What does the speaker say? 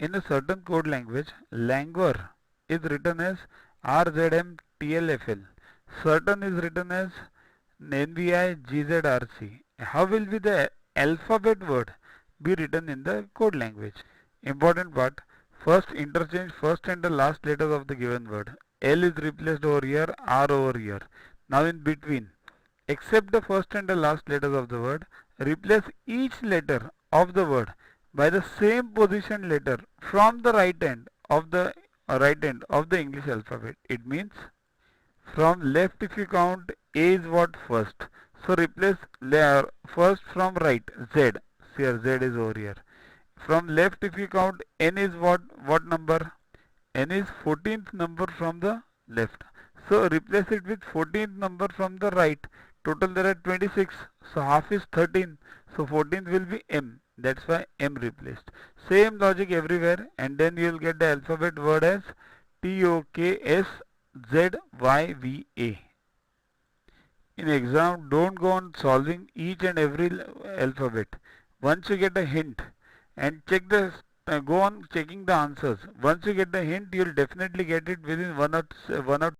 in a certain code language, Langor is written as RZMTLFL. Certain is written as NVIGZRC. How will be the alphabet word be written in the code language? Important part. First interchange first and the last letters of the given word. L is replaced over here, R over here. Now in between, except the first and the last letters of the word, replace each letter of the word by the same position letter from the right end of the English alphabet. It means from left if you count A is what first. So replace first from right Z. Here Z is over here. From left if you count N is what number? N is 14th number from the left. So replace it with 14th number from the right. Total there are 26. So half is 13. So 14th will be M. That's why M replaced. Same logic everywhere, and then you will get the alphabet word as TOKSZYVA. In exam, don't go on solving each and every alphabet. Once you get a hint and go on checking the answers. Once you get the hint, you'll definitely get it within one or